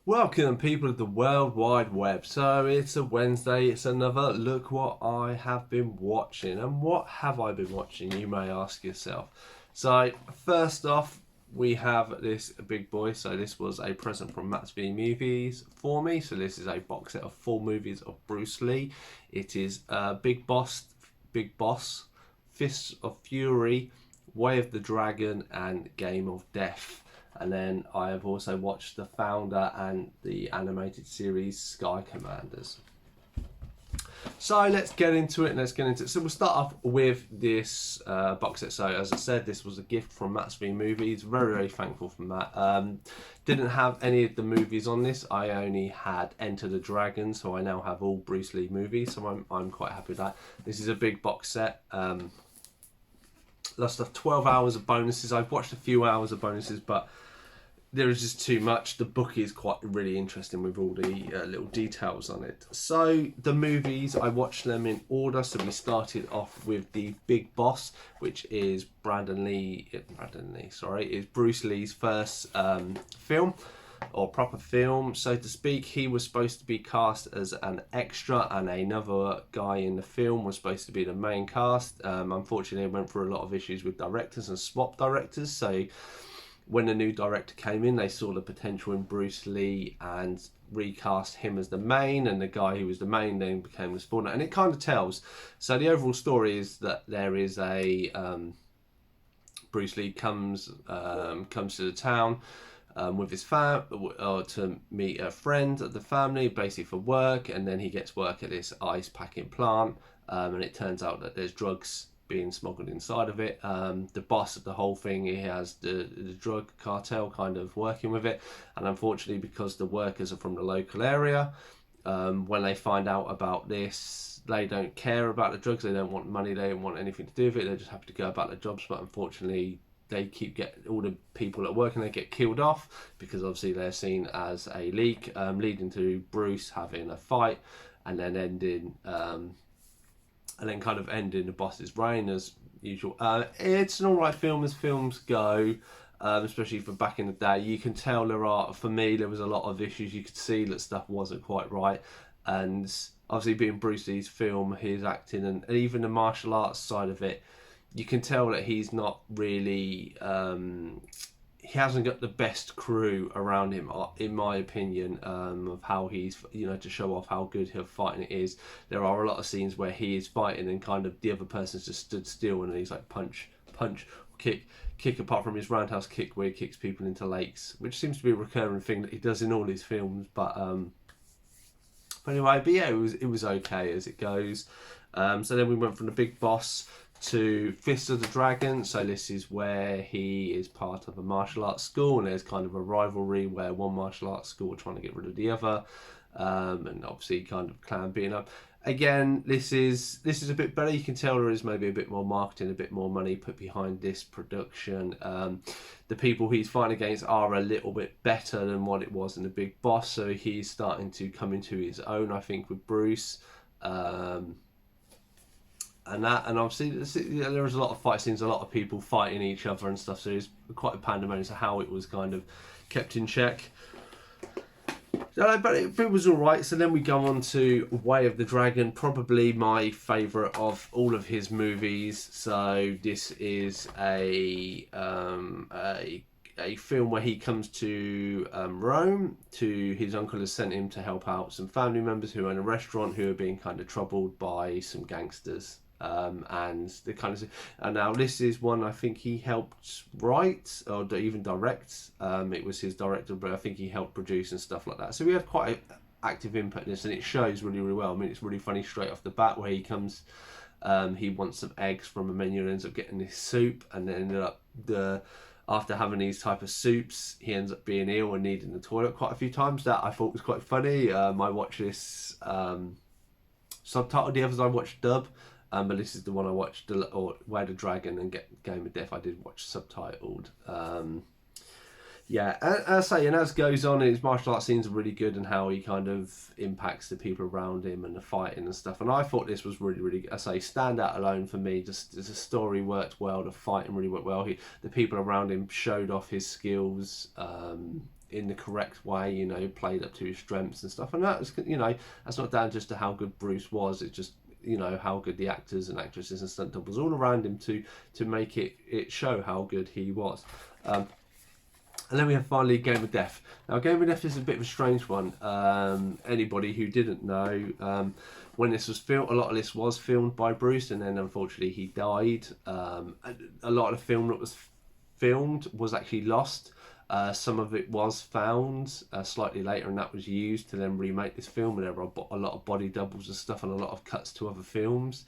Welcome, people of the World Wide Web. So it's a Wednesday, it's another look what I have been watching. And what have I been watching, you may ask yourself. So, first off, we have this big boy. So, this was a present from Matt's V Movies for me. So, this is a box set of 4 movies of Bruce Lee. It is Big Boss, Fists of Fury, Way of the Dragon, and Game of Death. And then I have also watched The Founder and the animated series Sky Commanders. So let's get into it. So we'll start off with this box set. So as I said, this was a gift from Matt's V Movies. Very thankful for Matt. Didn't have any of the movies on this. I only had Enter the Dragon, so I now have all Bruce Lee movies. So I'm quite happy with that. This is a big box set. Lost of 12 hours of bonuses. I've watched a few hours of bonuses, but there is just too much. The book is quite really interesting with all the little details on it. So the movies, I watched them in order. So we started off with the Big Boss, which is is Bruce Lee's first film, or proper film, so to speak. He was supposed to be cast as an extra, and another guy in the film was supposed to be the main cast. Unfortunately, it went through a lot of issues with directors and swap directors. So when the new director came in, they saw the potential in Bruce Lee and recast him as the main, and the guy who was the main then became the spawner. And it kind of tells. So the overall story is that there is a Bruce Lee comes to the town with his to meet a friend of the family, basically for work, and then he gets work at this ice packing plant, and it turns out that there's drugs being smuggled inside of it. The boss of the whole thing, he has the drug cartel kind of working with it, and unfortunately, because the workers are from the local area, when they find out about this, they don't care about the drugs, they don't want money, they don't want anything to do with it, they just have to go about their jobs. But unfortunately, they all the people that work and they get killed off, because obviously they're seen as a leak, leading to Bruce having a fight, and then ending the boss's reign as usual. It's an alright film as films go, especially for back in the day. You can tell there was a lot of issues. You could see that stuff wasn't quite right, and obviously being Bruce Lee's film, his acting and even the martial arts side of it, you can tell that he's not really he hasn't got the best crew around him, in my opinion, of how he's, to show off how good her fighting it is. There are a lot of scenes where he is fighting and kind of the other person's just stood still, and he's like punch, kick, apart from his roundhouse kick where he kicks people into lakes, which seems to be a recurring thing that he does in all his films. But anyway, yeah, it was okay as it goes. So then we went from the Big Boss to Fist of the Dragon. So this is where he is part of a martial arts school, and there's kind of a rivalry where one martial arts school are trying to get rid of the other, and obviously kind of clan beating up. Again, this is a bit better. You can tell there is maybe a bit more marketing, a bit more money put behind this production. The people he's fighting against are a little bit better than what it was in the Big Boss, so he's starting to come into his own, I think, with Bruce. And obviously there was a lot of fight scenes, a lot of people fighting each other and stuff, so it was quite a pandemonium to how it was kind of kept in check. But it was alright. So then we go on to Way of the Dragon, probably my favourite of all of his movies. So this is a film where he comes to Rome. His uncle has sent him to help out some family members who own a restaurant who are being kind of troubled by some gangsters. And now this is one I think he helped write or even direct. It was his director, but I think he helped produce and stuff like that. So we had quite an active input in this, and it shows really well. I mean, it's really funny straight off the bat where he comes. He wants some eggs from a menu and ends up getting this soup, and then ended up after having these type of soups, he ends up being ill and needing the toilet quite a few times. That I thought was quite funny. I watched this subtitled. The others I watched dub. But this is the one I watched, Way the Dragon and Game of Death, I did watch subtitled. Yeah, and as goes on, his martial arts scenes are really good, and how he kind of impacts the people around him and the fighting and stuff. And I thought this was really, really, stand out alone for me. Just the story worked well, the fighting really worked well. The people around him showed off his skills. in the correct way, you know, played up to his strengths and stuff. And that's, you know, that's not down just to how good Bruce was. It's just, you know, how good the actors and actresses and stunt doubles all around him to make it show how good he was. And then we have finally Game of Death. Now, Game of Death is a bit of a strange one. Anybody who didn't know, when this was filmed, a lot of this was filmed by Bruce, and then unfortunately he died. A lot of the film that was filmed was actually lost. Some of it was found slightly later, and that was used to then remake this film. And there were a lot of body doubles and stuff, and a lot of cuts to other films,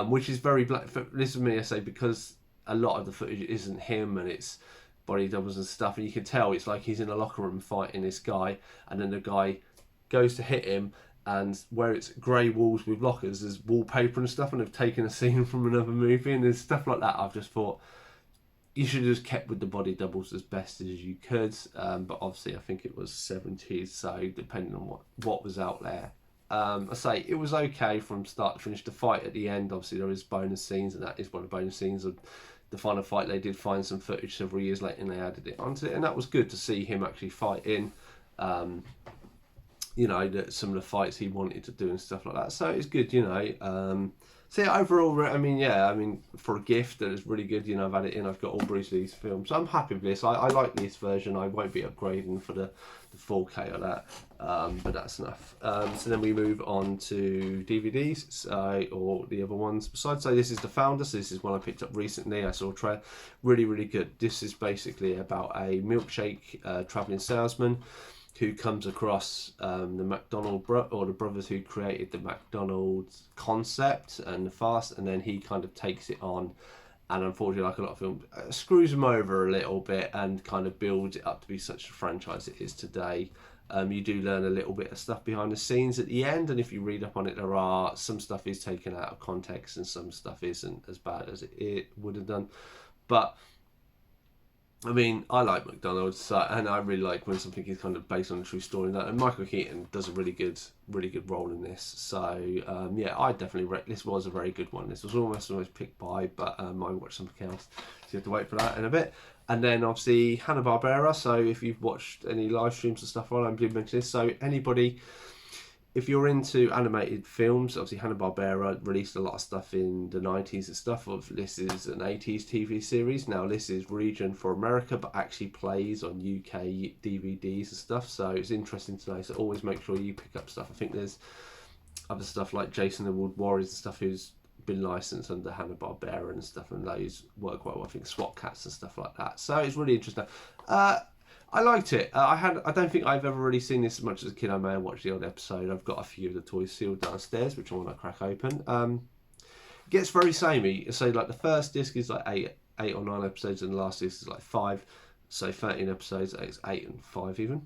which is very black. This is me, I say, because a lot of the footage isn't him, and it's body doubles and stuff, and you can tell it's like he's in a locker room fighting this guy, and then the guy goes to hit him, and where it's grey walls with lockers, there's wallpaper and stuff, and they've taken a scene from another movie, and there's stuff like that. I've just thought you should have just kept with the body doubles as best as you could, but obviously I think it was 70s, so depending on what was out there. I say it was okay from start to finish. The fight at the end, obviously there is bonus scenes, and that is one of the bonus scenes of the final fight. They did find some footage several years later and they added it onto it, and that was good to see him actually fighting, you know, some of the fights he wanted to do and stuff like that. So it's good, you know. So yeah, overall, I mean, for a gift, that is really good. You know, I've had it in. I've got all Bruce Lee's films. So I'm happy with this. I like this version. I won't be upgrading for the 4K of that, but that's enough. So then we move on to DVDs, or the other ones besides. So this is The Founder. So this is one I picked up recently. I saw a trailer. Really, really good. This is basically about a milkshake traveling salesman who comes across the the brothers who created the McDonald's concept and the fast, and then he kind of takes it on, and unfortunately, like a lot of films, screws them over a little bit and kind of builds it up to be such a franchise it is today. You do learn a little bit of stuff behind the scenes at the end, and if you read up on it, there are some stuff is taken out of context and some stuff isn't as bad as it would have done. But I mean, I like McDonald's, so, and I really like when something is kind of based on a true story. And Michael Keaton does a really good role in this. So yeah, I definitely this was a very good one. This was almost picked by, but I watched something else, so you have to wait for that in a bit. And then obviously Hanna-Barbera. So if you've watched any live streams and stuff, I did mention this. So anybody, if you're into animated films, obviously Hanna-Barbera released a lot of stuff in the 90s and stuff. This is an 80s TV series. Now this is region for America, but actually plays on UK DVDs and stuff. So it's interesting to know. So always make sure you pick up stuff. I think there's other stuff like Jason and the Wood Warriors and stuff who's been licensed under Hanna-Barbera and stuff, and those work quite well. I think SWAT Cats and stuff like that. So it's really interesting. I liked it. I don't think I've ever really seen this as much as a kid. I may have watched the old episode. I've got a few of the toys sealed downstairs, which I want to crack open. It gets very samey. So like the first disc is like eight or 9 episodes, and the last disc is like 5. So 13 episodes. It's 8 and 5 even.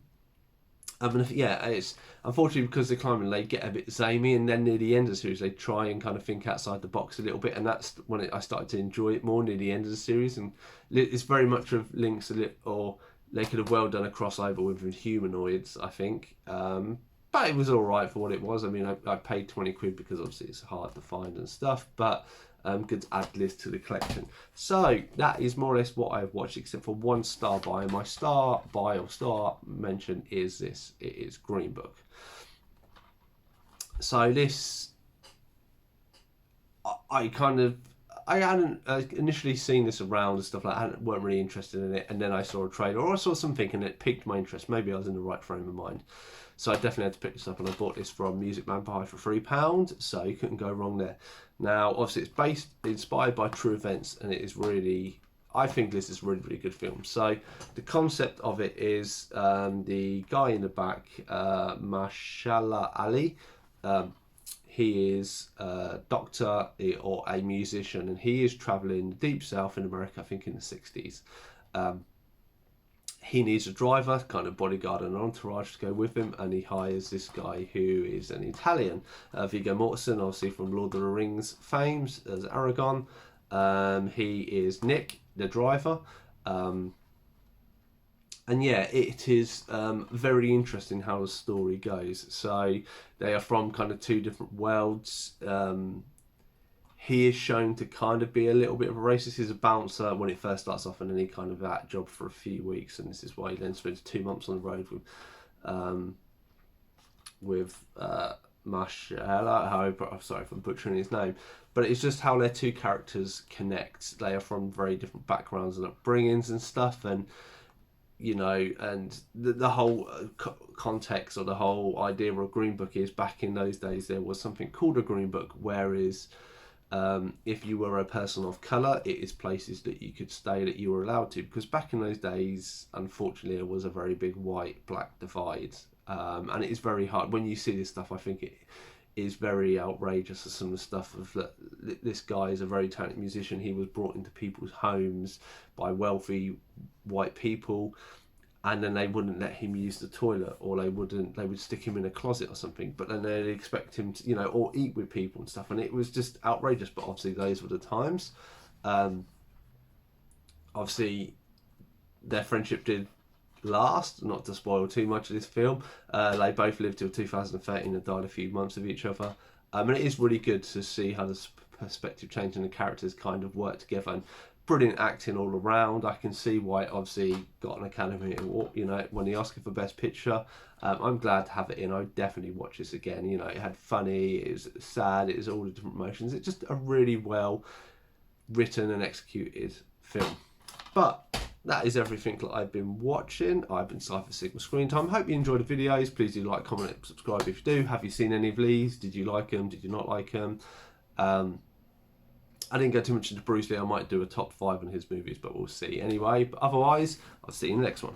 Yeah, it's unfortunately because they're climbing, they get a bit samey, and then near the end of the series, they try and kind of think outside the box a little bit, and that's when I started to enjoy it more near the end of the series. And it's very much of links a little, or they could have well done a crossover with humanoids, I think. But it was all right for what it was. I mean, I paid 20 quid because obviously it's hard to find and stuff, but good to add list to the collection. So that is more or less what I've watched, except for one star buy. My star buy or star mention is this. It is Green Book. So this, I hadn't initially seen this around and stuff like that. I weren't really interested in it, and then I saw a trailer or I saw something and it piqued my interest. Maybe I was in the right frame of mind, so I definitely had to pick this up, and I bought this from Music Vampire for £3, so you couldn't go wrong there. Now obviously it's inspired by true events, and it is really, I think this is a really, really good film. So the concept of it is the guy in the back, Mashallah Ali, he is a doctor or a musician, and he is travelling the deep south in America, I think in the 60s. He needs a driver, kind of bodyguard and entourage to go with him, and he hires this guy who is an Italian, Viggo Mortensen, obviously from Lord of the Rings fame as Aragorn. He is Nick, the driver. And yeah, it is very interesting how the story goes. So they are from kind of 2 different worlds. he is shown to kind of be a little bit of a racist. He's a bouncer when it first starts off, and then he kind of out job for a few weeks, and this is why he then spends 2 months on the road with Marshall. I'm sorry if I'm butchering his name, but it's just how their two characters connect. They are from very different backgrounds and upbringings and stuff, and you know, and the whole context or the whole idea of a green book is back in those days there was something called a green book, whereas if you were a person of colour, it is places that you could stay that you were allowed to, because back in those days, unfortunately, there was a very big white-black divide, and it is very hard when you see this stuff. I think it is very outrageous. Some of the stuff of this guy is a very talented musician. He was brought into people's homes by wealthy white people, and then they wouldn't let him use the toilet, or they would stick him in a closet or something, but then they'd expect him to, you know, or eat with people and stuff, and it was just outrageous. But obviously those were the times. Obviously their friendship did last, not to spoil too much of this film. They both lived till 2013 and died a few months of each other, and it is really good to see how the perspective change and the characters kind of work together, and brilliant acting all around. I can see why it obviously got an Academy Award, you know, won the Oscar for Best Picture. I'm glad to have it in. I would definitely watch this again. You know, it had funny, it was sad, it was all the different emotions. It's just a really well written and executed film. But that is everything that I've been watching. I've been Cypher Sigma Screen Time. Hope you enjoyed the videos. Please do like, comment, and subscribe if you do. Have you seen any of these? Did you like them? Did you not like them? I didn't go too much into Bruce Lee. I might do a top 5 on his movies, but we'll see. Anyway, but otherwise, I'll see you in the next one.